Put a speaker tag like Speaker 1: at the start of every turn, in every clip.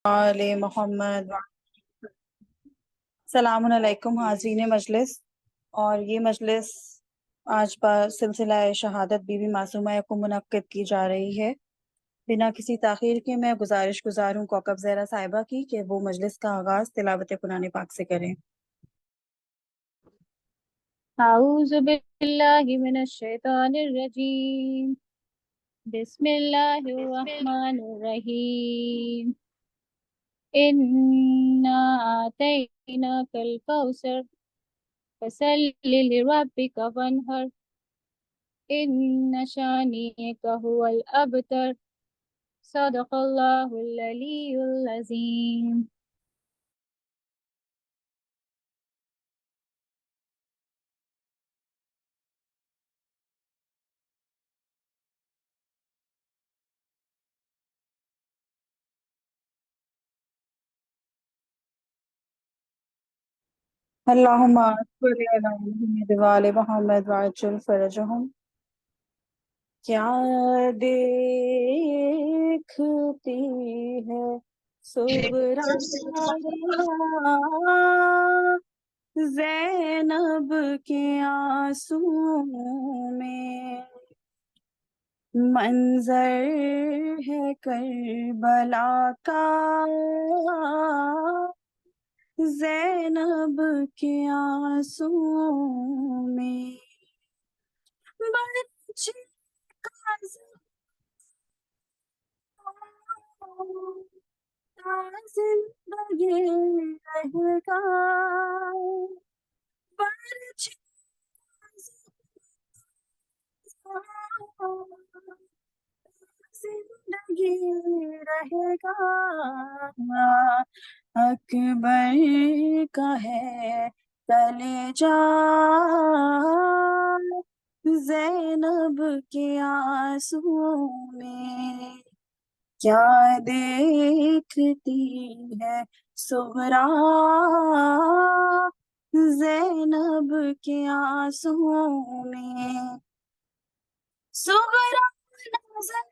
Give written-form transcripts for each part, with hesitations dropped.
Speaker 1: آل محمد السلام علیکم حاضرین مجلس، اور یہ مجلس آج سلسلہ شہادت بی بی معصومہ کو منعقد کی جا رہی ہے۔ بنا کسی تاخیر کے میں گزار ہوں کوکب زہرا صاحبہ کی کہ وہ مجلس کا آغاز تلاوت قرآن پاک سے کریں۔
Speaker 2: اعوذ باللہ من الشیطان الرجیم، بسم اللہ الرحمن الرحیم، انا آتیناک الکوثر فصل لربک وانحر ان شانئک هو الابتر، صدق اللہ العلی العظیم۔
Speaker 1: اللہم صل علی محمد وآل محمد وعجل فرجہم۔ کیا دیکھتی ہے صغرا زینب کے آنسو میں، منظر ہے کربلا کا زینب کے آنسو میں، بچے کا زندگی رہے گا، بچے زندگی رہے گا، اکبر کا ہے کلیجہ زینب کے آنسو میں، کیا دیکھتی ہے صغرا زینب کے آنسو میں، صغرا نظر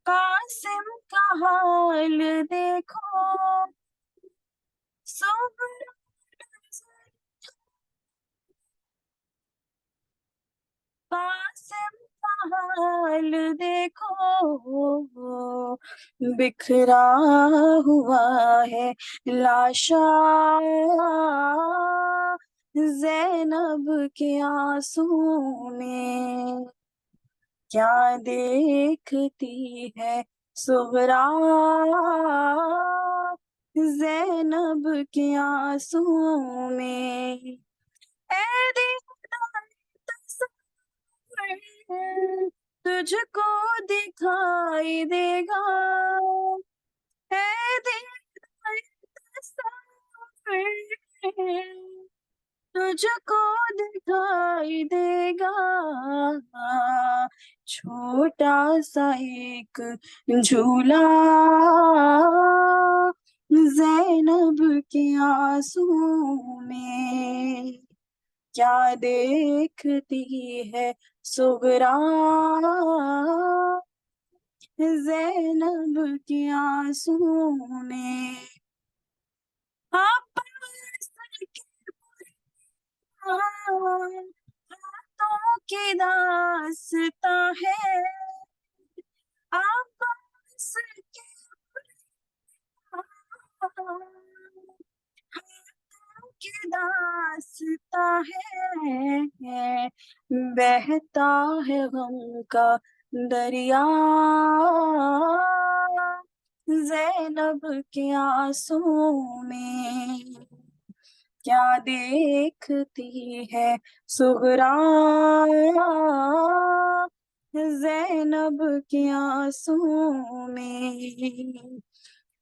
Speaker 1: قاسم کا حال دیکھو، صغرا قاسم کا حال دیکھو، بکھرا ہوا ہے لاشا زینب کے آنسو میں، کیا دیکھتی ہے صغرا زینب کے آنسو میں، اے دیدار تصور تجھ کو دکھائی دے گا، اے دیدار تصور تجھ کو دکھائی دے گا، چھوٹا سا ایک جھولا زینب کے آنسو میں، کیا دیکھتی ہے صغرا زینب کے آنسو میں، ہاتھوں کی داستاں ہے، عباس کی ہاتھوں کی داستاں ہے، بہتا ہے غم کا دریا زینب کے آنسو میں، کیا دیکھتی ہے صغرا زینب کے آنسو میں،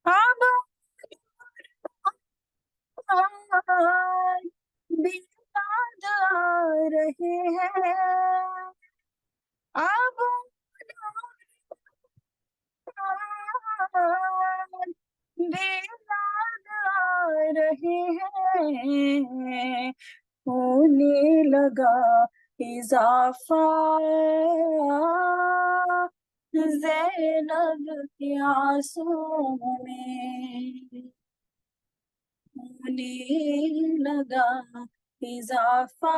Speaker 1: اب بھی یاد آ رہے ہیں، اب بھی یاد آ رہے ہیں، ہونے لگا اضافہ زینب کے آنسوؤں میں ہونے لگا اضافہ،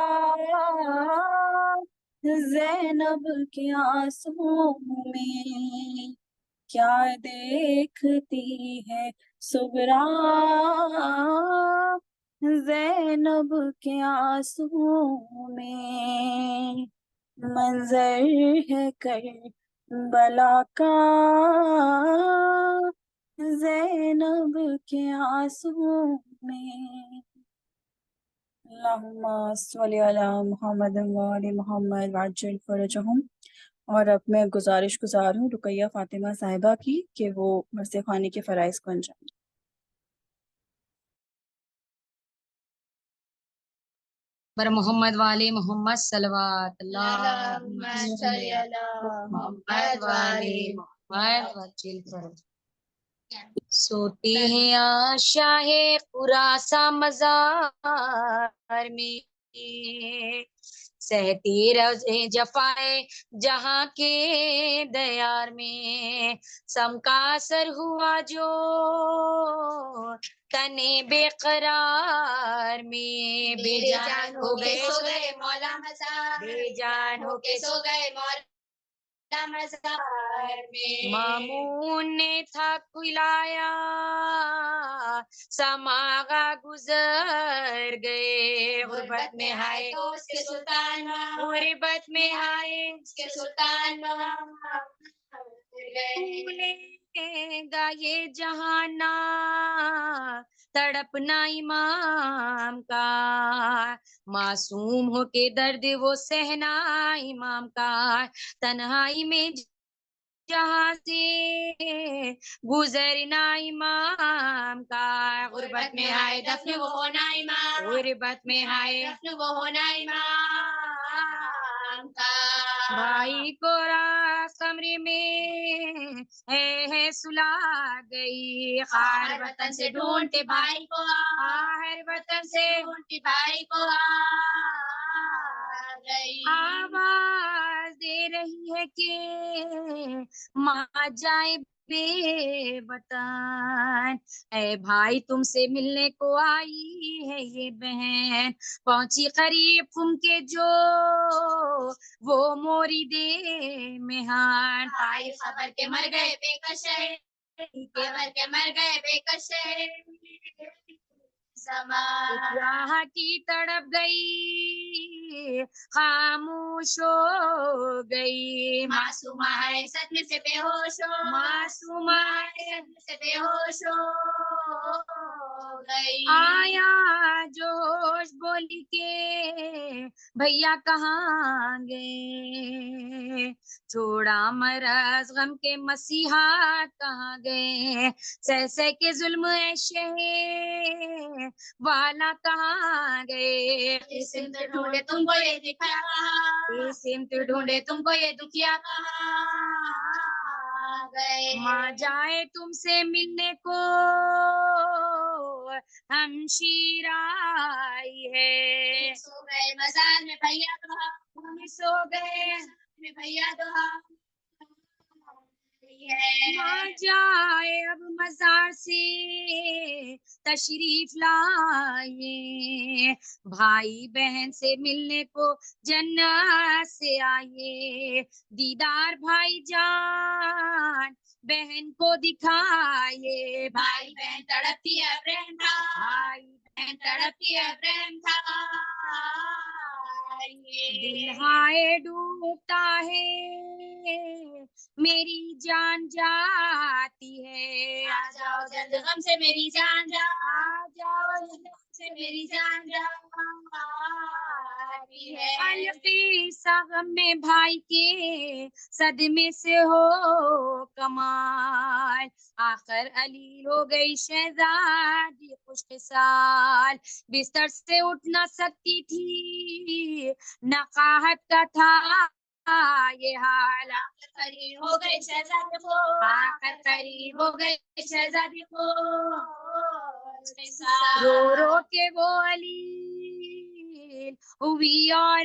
Speaker 1: زینب کے آنسوؤں میں کیا دیکھتی ہے سغرا، زینب کے آنسوؤں میں منظر ہے کربلا کا، زینب کے آنسوؤں میں۔ اللہم صلی علی محمد وعلی محمد وعجل فرجہم۔ اور اب میں گزار ہوں رقیہ فاطمہ صاحبہ کی کہ وہ مرثیہ خوانی کے فرائض کو انجام دیں۔
Speaker 3: بر محمد والے محمد صلوات
Speaker 2: اللہم صلی علی محمد وعلی محمد
Speaker 3: وعجل فرج۔ سوتے ہیں آشاہ خراساں مزار میں، سہتے روزے جفائے جہاں کے دیار میں، سم کا اثر ہوا جو تنے بے قرار میں، بے جان ہو گئے سو گئے مولا مزار، بے جان ہو کے سو گئے مولا مزار میں، مامون نے تھا کھلایا سماغا گزر گئے، غربت میں آئے تو اس کے سلطان غربت میں آئے اس کے سلطان بھولے گا یہ جہانا تڑپنا امام کا، معصوم ہو کے درد وہ سہنا امام کا، تنہائی میں جہاں سے گزرنا امام کا، غربت میں آئے دفن وہ ہونا امام، غربت میں آئے دفن وہ ہونا امام کا، بھائی کو راس کمرے میں ہے سلا گئی، خار وطن سے ڈھونڈتے بھائی کو، خار وطن سے ڈھونڈتے بھائی کو گئی، آواز دے رہی ہے کہ ماں جائے بے وطن، اے بھائی تم سے ملنے کو آئی ہے یہ بہن، پہنچی قریب تم کے جو وہ موری دے مہان، بھائی خبر کے مر گئے بے کشے، خبر کے مر گئے بے کشے زمان، راہ کی تڑپ گئی خاموش ہو گئی، معصومہ ہے صدمے سے بے ہوش ہو، معصومہ ہے صدمے سے بے ہوش ہو گئی، آیا جوش بولی کے بھیا کہاں گئے، چھوڑا مرض غم کے مسیحا کہاں گئے، سہ کے ظلم ہے شہر والا کہاں گئے، سمت ڈھونڈے تم کو یہ دکھا کہاں، سمت ڈھونڈے تم کو یہ دکھیا کہاں گئے، ماں جائے تم سے ملنے کو ہمشیر آئی ہے، سو گئے مزار میں بھیا دہا، ہم سو گئے میں بھیا دہا، ماں جائے اب مزار سے تشریف لائے، بھائی بہن سے ملنے کو جنت سے آئے، دیدار بھائی جان بہن کو دکھائے، بھائی بہن تڑپتی ہے پریم تھا، بھائی بہن تڑپتی ہے پریم تھا، دل ہائے ڈوبتا ہے میری جان جاتی ہے، آ جاؤ جلد غم سے میری جان جا، آ جاؤ جلد غم سے میری جان جاتی ہے، الفی غم میں بھائی کے صدمے سے ہو کمال، آخر علی ہو گئی شہزادی خوش سال، بستر سے اٹھ نہ سکتی تھی نقاہت کا تھا یہ حال، آخر قریب ہو گئی شہزادی کو، آخر قریب ہو گئی شہزادی کو، رو رو کے وہ علی ہوئی اور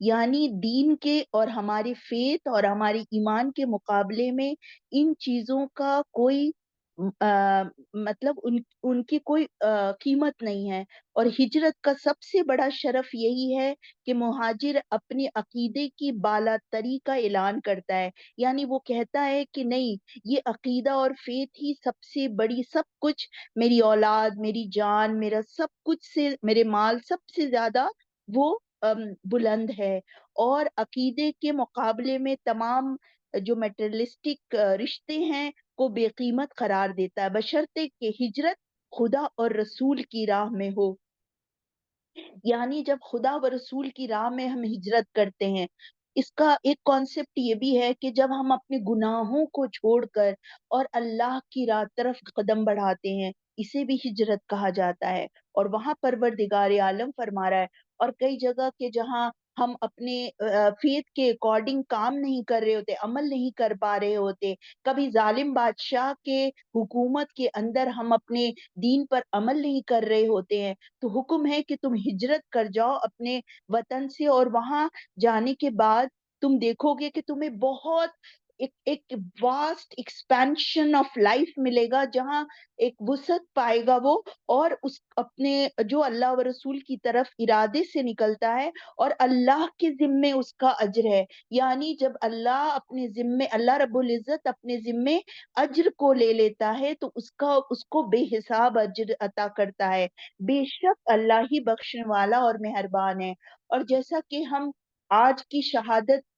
Speaker 4: یعنی دین کے اور ہمارے فیت اور ہمارے ایمان کے مقابلے میں ان چیزوں کا کوئی مطلب ان کی کوئی قیمت نہیں ہے. اور ہجرت کا سب سے بڑا شرف یہی ہے کہ مہاجر اپنے عقیدے کی بالا تری کا اعلان کرتا ہے. یعنی وہ کہتا ہے کہ نہیں، یہ عقیدہ اور فیت ہی سب سے بڑی، سب کچھ، میری اولاد، میری جان، میرا سب کچھ سے، میرے مال سب سے زیادہ وہ بلند ہے. اور عقیدے کے مقابلے میں تمام جو میٹرلسٹک رشتے ہیں کو بے قیمت قرار دیتا ہے، بشرطے کہ ہجرت خدا اور رسول کی راہ میں ہو. یعنی جب خدا و رسول کی راہ میں ہم ہجرت کرتے ہیں، اس کا ایک کانسیپٹ یہ بھی ہے کہ جب ہم اپنے گناہوں کو چھوڑ کر اور اللہ کی راہ طرف قدم بڑھاتے ہیں، اسے بھی ہجرت کہا جاتا ہے. اور وہاں پروردگار عالم فرما رہا ہے. اور کئی جگہ کے جہاں ہم اپنے فیت کے اکارڈنگ کام نہیں کر رہے ہوتے، عمل نہیں کر پا رہے ہوتے، کبھی ظالم بادشاہ کے حکومت کے اندر ہم اپنے دین پر عمل نہیں کر رہے ہوتے ہیں، تو حکم ہے کہ تم ہجرت کر جاؤ اپنے وطن سے. اور وہاں جانے کے بعد تم دیکھو گے کہ تمہیں بہت ایک واسٹ ایکسپینشن آف لائف ملے گا، جہاں ایک وسعت پائے گا وہ، اور اس اپنے جو اللہ و رسول کی طرف ارادے سے نکلتا ہے اور اللہ کے ذمے اس کا اجر ہے. یعنی جب اللہ اپنے ذمے، اللہ رب العزت اپنے ذمے اجر کو لے لیتا ہے تو اس کو بے حساب اجر عطا کرتا ہے. بے شک اللہ ہی بخشنے والا اور مہربان ہے. اور جیسا کہ ہم آج کی شہادت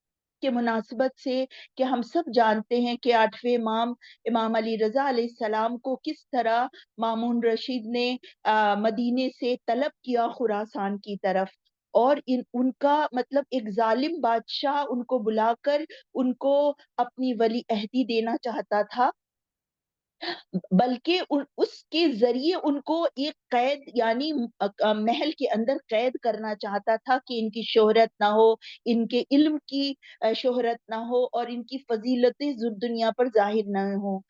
Speaker 4: کے مناسبت سے، کہ ہم سب جانتے ہیں کہ 8ویں امام امام علی رضا علیہ السلام کو کس طرح مامون رشید نے مدینے سے طلب کیا خراسان کی طرف، اور ان کا مطلب ایک ظالم بادشاہ ان کو بلا کر ان کو اپنی ولی عہدی دینا چاہتا تھا، بلکہ اس کے ذریعے ان کو ایک قید، یعنی محل کے اندر قید کرنا چاہتا تھا کہ ان کی شہرت نہ ہو، ان کے علم کی شہرت نہ ہو، اور ان کی فضیلتیں دنیا پر ظاہر نہ ہوں.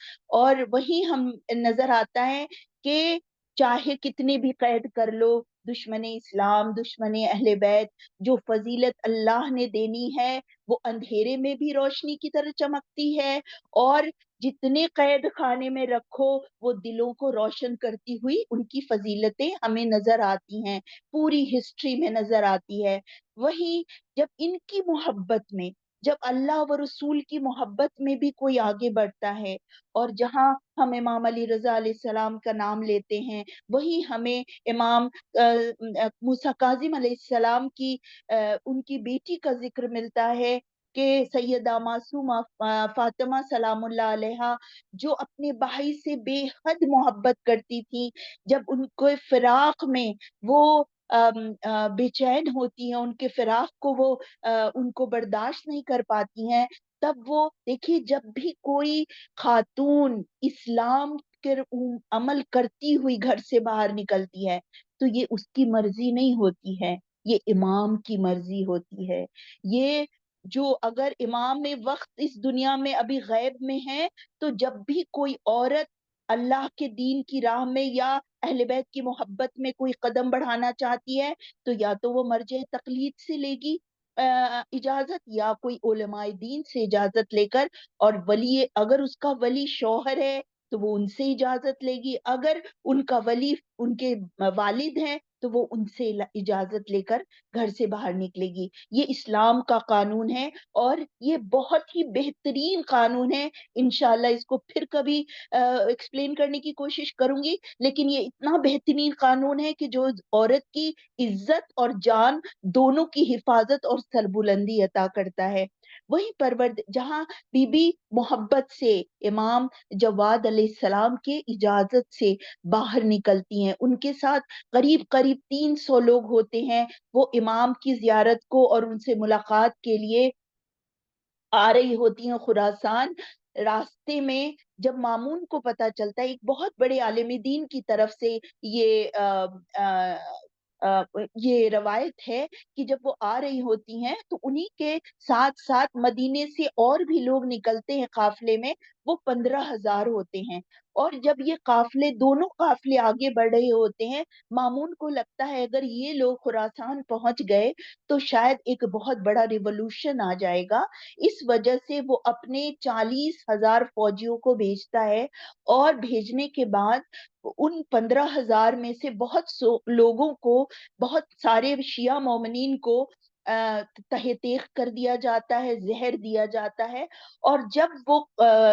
Speaker 4: اور وہی ہم نظر آتا ہے کہ چاہے کتنے بھی قید کر لو، دشمن اسلام، دشمن اہل بیت، جو فضیلت اللہ نے دینی ہے وہ اندھیرے میں بھی روشنی کی طرح چمکتی ہے، اور جتنے قید خانے میں رکھو وہ دلوں کو روشن کرتی ہوئی ان کی فضیلتیں ہمیں نظر آتی ہیں، پوری ہسٹری میں نظر آتی ہے. وہی جب ان کی محبت میں، جب اللہ و رسول کی محبت میں بھی کوئی آگے بڑھتا ہے، اور جہاں ہم امام علی رضا علیہ السلام کا نام لیتے ہیں، وہی ہمیں امام موسیٰ کاظم علیہ السلام کی ان کی بیٹی کا ذکر ملتا ہے کہ سیدہ معصومہ فاطمہ سلام اللہ علیہا، جو اپنے بھائی سے بے حد محبت کرتی تھی، جب ان کو فراق میں وہ بے چین ہوتی ہیں، ان کے فراق کو وہ ان کو برداشت نہیں کر پاتی ہیں، تب وہ دیکھیے جب بھی کوئی خاتون اسلام کے عمل کرتی ہوئی گھر سے باہر نکلتی ہے تو یہ اس کی مرضی نہیں ہوتی ہے، یہ امام کی مرضی ہوتی ہے. یہ جو اگر امام وقت اس دنیا میں ابھی غیب میں ہے، تو جب بھی کوئی عورت اللہ کے دین کی راہ میں یا اہل بیت کی محبت میں کوئی قدم بڑھانا چاہتی ہے تو یا تو وہ مرجع تقلید سے لے گی اجازت، یا کوئی علماء دین سے اجازت لے کر، اور ولی اگر اس کا ولی شوہر ہے تو وہ ان سے اجازت لے گی، اگر ان کا ولی ان کے والد ہیں تو وہ ان سے اجازت لے کر گھر سے باہر نکلے گی. یہ اسلام کا قانون ہے، اور یہ بہت ہی بہترین قانون ہے. انشاءاللہ اس کو پھر کبھی ایکسپلین کرنے کی کوشش کروں گی، لیکن یہ اتنا بہترین قانون ہے کہ جو عورت کی عزت اور جان دونوں کی حفاظت اور سربلندی عطا کرتا ہے. وہی جہاں بی بی محبت سے امام جواد علیہ السلام کے اجازت سے باہر نکلتی ہیں، ان کے ساتھ قریب قریب 300 لوگ ہوتے ہیں، وہ امام کی زیارت کو اور ان سے ملاقات کے لیے آ رہی ہوتی ہیں خراسان. راستے میں جب مامون کو پتا چلتا ہے، ایک بہت بڑے عالم دین کی طرف سے یہ روایت ہے کہ جب وہ آ رہی ہوتی ہیں تو انہی کے ساتھ ساتھ مدینے سے اور بھی لوگ نکلتے ہیں قافلے میں، وہ 15,000 ہوتے ہیں. اور جب یہ قافلے دونوں قافلے آگے بڑھ رہے ہوتے ہیں، مامون کو لگتا ہے اگر یہ لوگ خراسان پہنچ گئے تو شاید ایک بہت بڑا ریولوشن آ جائے گا. اس وجہ سے وہ اپنے 40,000 فوجیوں کو بھیجتا ہے، اور بھیجنے کے بعد ان 15,000 میں سے بہت لوگوں کو، بہت سارے شیعہ مومنین کو تہہ تیغ کر دیا جاتا ہے، زہر دیا جاتا ہے. اور جب وہ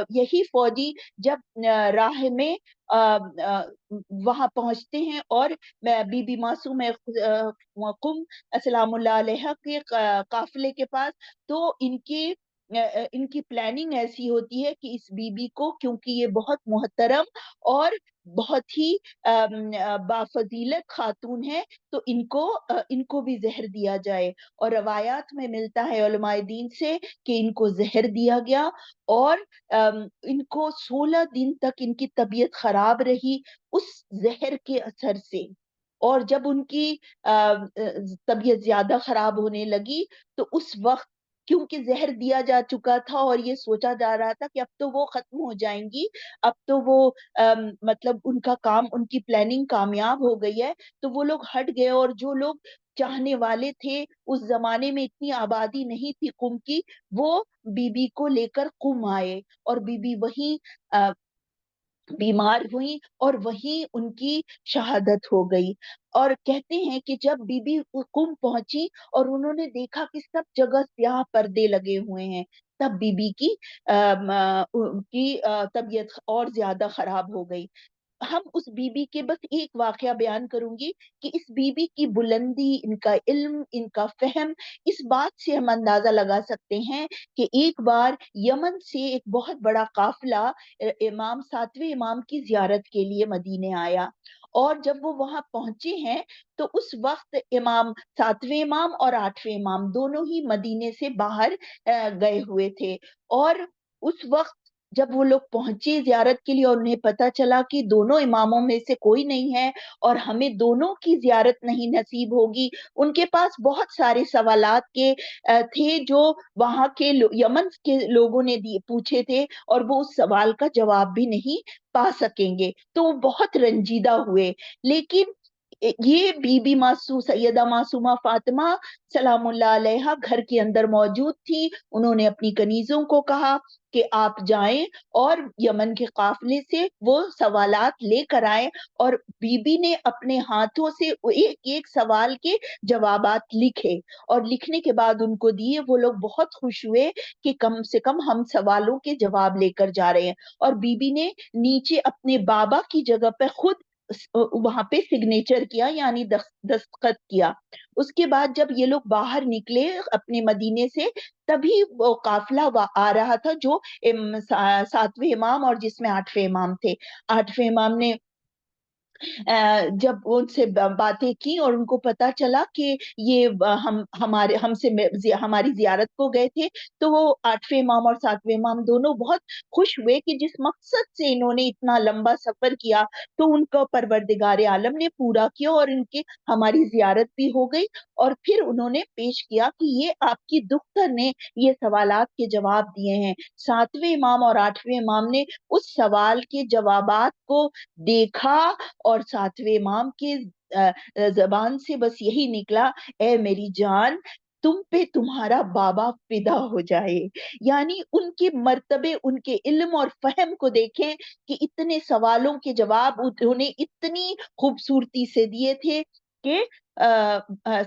Speaker 4: یہی فوجی جب راہ میں وہاں پہنچتے ہیں اور بی بی معصوم قم سلام اللہ علیہ کے قافلے کے پاس، تو ان کی پلاننگ ایسی ہوتی ہے کہ اس بی بی کو، کیونکہ یہ بہت محترم اور بہت ہی بافضیلت خاتون ہے، تو ان کو بھی زہر دیا جائے. اور روایات میں ملتا ہے علماء دین سے کہ ان کو زہر دیا گیا، اور ان کو 16 دن تک ان کی طبیعت خراب رہی اس زہر کے اثر سے. اور جب ان کی طبیعت زیادہ خراب ہونے لگی تو اس وقت، کیونکہ زہر دیا جا چکا تھا اور یہ سوچا جا رہا تھا کہ اب تو وہ ختم ہو جائیں گی، اب تو وہ مطلب ان کا کام، ان کی پلاننگ کامیاب ہو گئی ہے، تو وہ لوگ ہٹ گئے. اور جو لوگ چاہنے والے تھے، اس زمانے میں اتنی آبادی نہیں تھی قم کی، وہ بی بی کو لے کر قم آئے، اور بی بی وہیں بیمار ہوئی اور وہیں ان کی شہادت ہو گئی. اور کہتے ہیں کہ جب بی بی قم پہنچی اور انہوں نے دیکھا کہ سب جگہ سیاہ پردے لگے ہوئے ہیں، تب بی بی کی طبیعت اور زیادہ خراب ہو گئی. ہم اس بی بی کے بس ایک واقعہ بیان کروں گی کہ اس بی بی کی بلندی، ان کا علم، ان کا فہم، اس بات سے ہم اندازہ لگا سکتے ہیں کہ ایک بار یمن سے ایک بہت بڑا قافلہ امام 7ویں امام کی زیارت کے لیے مدینے آیا. اور جب وہ وہاں پہنچے ہیں تو اس وقت امام 7ویں امام اور 8ویں امام دونوں ہی مدینے سے باہر گئے ہوئے تھے. اور اس وقت جب وہ لوگ پہنچے زیارت کے لیے اور انہیں پتا چلا کہ دونوں اماموں میں سے کوئی نہیں ہے اور ہمیں دونوں کی زیارت نہیں نصیب ہوگی، ان کے پاس بہت سارے سوالات کے تھے جو وہاں کے یمن کے لوگوں نے پوچھے تھے، اور وہ اس سوال کا جواب بھی نہیں پا سکیں گے، تو وہ بہت رنجیدہ ہوئے. لیکن یہ بی بی سیدہ معصومہ فاطمہ سلام اللہ علیہ گھر کے اندر موجود تھی. انہوں نے اپنی کنیزوں کو کہا کہ آپ جائیں اور یمن کے قافلے سے وہ سوالات لے کر آئیں، اور بی بی نے اپنے ہاتھوں سے ایک ایک سوال کے جوابات لکھے اور لکھنے کے بعد ان کو دیے. وہ لوگ بہت خوش ہوئے کہ کم سے کم ہم سوالوں کے جواب لے کر جا رہے ہیں. اور بی بی نے نیچے اپنے بابا کی جگہ پہ خود وہاں پہ سگنیچر کیا، یعنی دستخط کیا. اس کے بعد جب یہ لوگ باہر نکلے اپنے مدینے سے، تبھی وہ قافلہ آ رہا تھا جو 7ویں امام اور جس میں 8ویں امام تھے. 8ویں امام نے جب ان سے باتیں کی اور ان کو پتا چلا کہ یہ ہماری زیارت کو گئے تھے، تو وہ 8ویں امام اور 7ویں امام دونوں بہت خوش ہوئے کہ جس مقصد سے انہوں نے اتنا لمبا سفر کیا تو ان کو پروردگار عالم نے پورا کیا، اور ان کی ہماری زیارت بھی ہو گئی. اور پھر انہوں نے پیش کیا کہ یہ آپ کی دختر نے یہ سوالات کے جواب دیے ہیں. 7ویں امام اور 8ویں امام نے اس سوال کے جوابات کو دیکھا، اور 7ویں امام کے زبان سے بس یہی نکلا، اے میری جان، تم پہ تمہارا بابا فدا ہو جائے. یعنی ان کے مرتبے، ان کے علم اور فہم کو دیکھیں کہ اتنے سوالوں کے جواب انہوں نے اتنی خوبصورتی سے دیے تھے کہ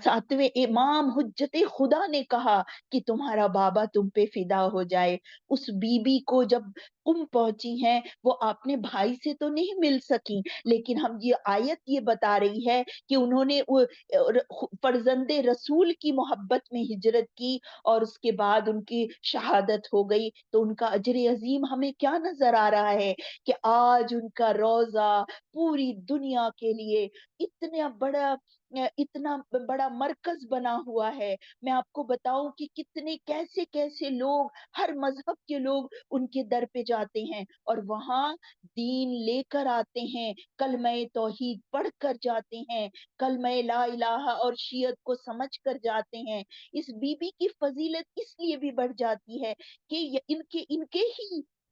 Speaker 4: 7ویں امام حجت خدا نے کہا کہ تمہارا بابا تم پہ فدا ہو جائے. اس بی بی کو جب قم پہنچی ہیں، وہ اپنے بھائی سے تو نہیں مل سکی، لیکن ہم یہ آیت یہ بتا رہی ہے کہ انہوں نے فرزند رسول کی محبت میں ہجرت کی اور اس کے بعد ان کی شہادت ہو گئی. تو ان کا اجر عظیم ہمیں کیا نظر آ رہا ہے کہ آج ان کا روضہ پوری دنیا کے لیے اتنا بڑا مرکز بنا ہوا ہے. میں آپ کو بتاؤں کہ کتنے کیسے کیسے لوگ، ہر مذہب کے لوگ ان کے در پہ جاتے ہیں اور وہاں دین لے کر آتے ہیں، کلمہ توحید پڑھ کر جاتے ہیں، کلمہ لا الہ اور شیعت کو سمجھ کر جاتے ہیں. اس بی بی کی فضیلت اس لیے بھی بڑھ جاتی ہے کہ ان کے ہی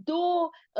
Speaker 4: 2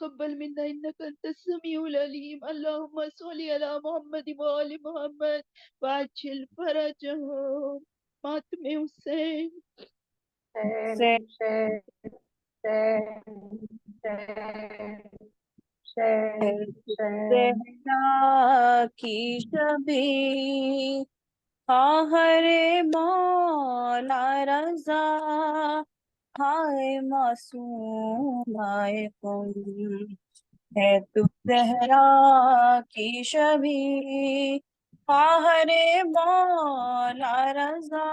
Speaker 4: وتقبل منا إنك أنت السميع العليم. اللهم صل على محمد وآل محمد وعجل فرجهم. ماتم حسین.
Speaker 1: حسین زہرا کی شبیہ خواہر مولا رضا ہائے معصوم ہائے کن ہے تو زہرا کی شبیہ خواہر مولا رضا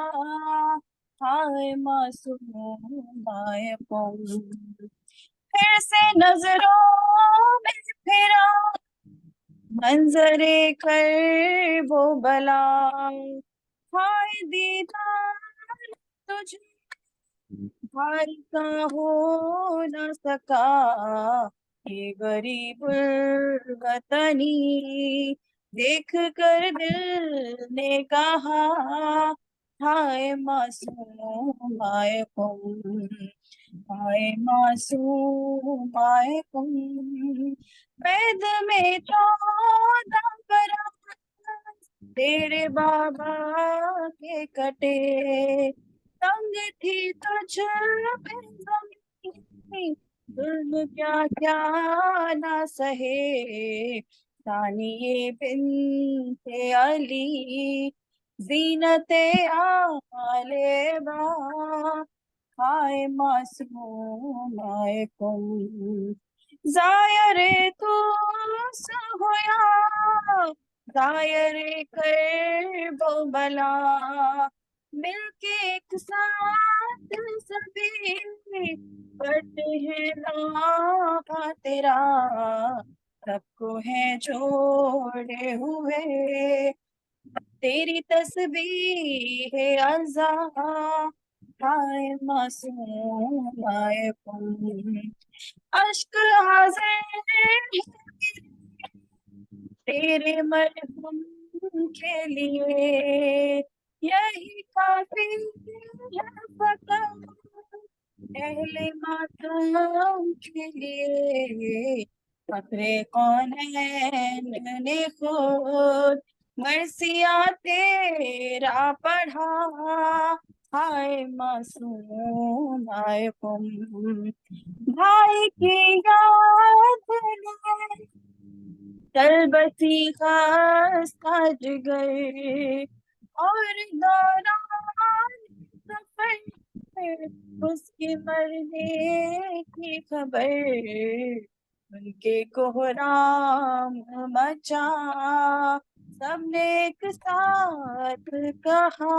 Speaker 1: ہائے معصوم ہائے کن پھر سے نظروں میں پھرا منظر کر وہ بلا ہائے دیدار تجھ بھائی کا ہو نہ سکا یہ غریب الوطنی دیکھ کر دل نے کہا ہائے معصوم ہائے قوم ہائے معصوم ہائے قوم قید میں 14 برس تیرے بابا کے کٹے تنگ تھی تجھ پہ زمین ظلم کیا کیا نہ سہے ثانیہ بنت علی زینت آل با ہائے معصوم ہائے قوم ظاہر تو ہوا ظاہر کرب و بلا مل کے ایک ساتھ سبھی کٹ ہے ناپا تیرا سب کو ہے جوڑے ہوئے تیری تسبیح ہے عزا ہائے معصوم ہائے قوم اشک حاضر تیرے مرحوم کے لیے یہی کافی ہے فقط اہل ماتم کے لیے فخر کونین نے خود مرثیہ تیرا پڑھا ہائے معصوم ہائے قوم بھائی کی یاد میں چل بسی خستہ جگر اور دوران سفر اس کی مرنے کی خبر ان کے کوہرام مچا سب نے ایک ساتھ کہا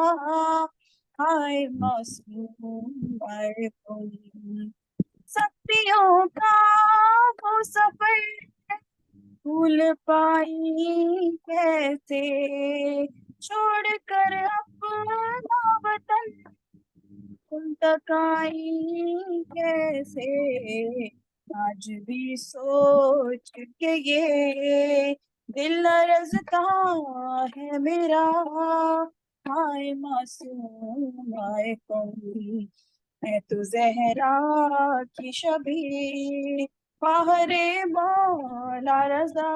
Speaker 1: ہائے معصوم ہائے قوم سختیوں کا وہ سفر بھول پائی کیسے چھوڑ کر اپنا وطن تم تک آئی کیسے آج بھی سوچ کے یہ دل لرزتا ہے میرا ہائے معصوم ہائے قوم میں تو زہرا کی شبیہ خواہر مولا رضا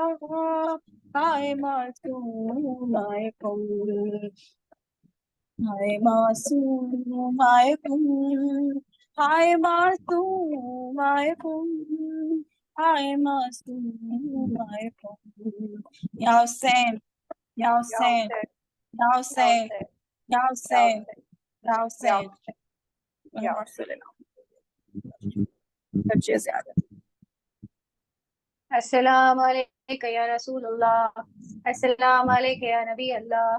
Speaker 1: ہائے معصوم ہائے قوم ہائے معصوم ہائے قوم ہائے معصوم ہائے قوم ہائے معصوم ہائے قوم یا حسین یا حسین یا حسین یا حسین یا حسین بچے زیادہ
Speaker 2: السلام علیکم یا رسول اللہ، السلام علیکم یا نبی اللہ،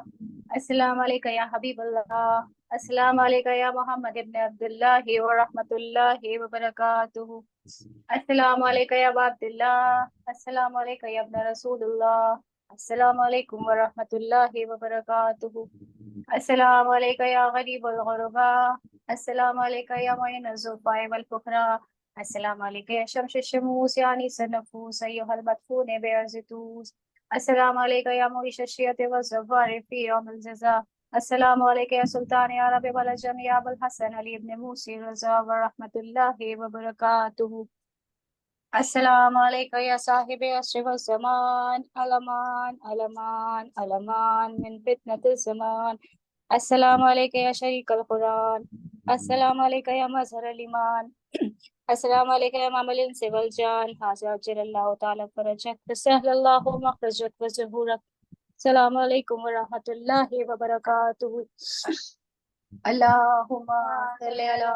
Speaker 2: السلام علیکم یا حبیب اللہ، السلام علیکم یا محمد ابن عبداللہ ورحمۃ اللہ وبرکاتہ، السلام علیکم یا ابا عبداللہ، السلام علیکم یا ابن رسول اللہ، السلام علیکم ورحمۃ اللہ وبرکاتہ، السلام علیکم یا غریب الغرباء، السلام علیکم یا معین الضعفاء والفقراء، السلام علیکم یا شمس الشموس یا انیس النفوس ایھا المدفون بعرض طوس، السلام علیکم یا معیش الشیعۃ والزوار فی یوم الجزاء، السلام علیکم یا سلطان عرب والعجم یا ابو الحسن علی ابن موسی رضا ورحمۃ اللہ وبرکاتہ، السلام علیکم یا صاحب اشرف الزمان، علمان علمان علمان من فتنة الزمان. السلام علیکم یا شریک القرآن. السلام علیکم یا مظہر الایمان. السلام علیکم یا امام الانس والجان. حاضر اجل اللہ تعالی فرجک فسهل اللہ مخرجک وظہورک. السلام علیکم ورحمۃ اللہ وبرکاتہ. اللہم صلی علی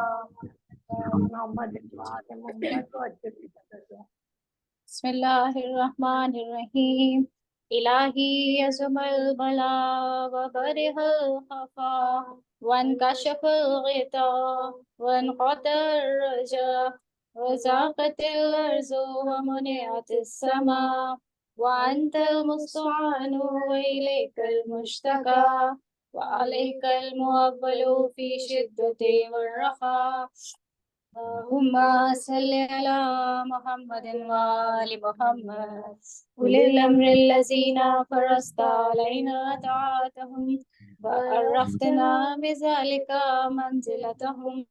Speaker 2: بسم اللہ الرحمن الرحیم. الہی عظم البلا وبرح الخفا وانکشف الغطاء وانقطع الرجاء وزاقت الارض ومنعت السماء وانت المستعان والیک المشتکى وعليك المؤول في شدة والرخاء. اللهم صل على محمد وآل محمد أولي الأمر الذين فرضت علينا طاعتهم وعرفتنا بذلك منزلتهم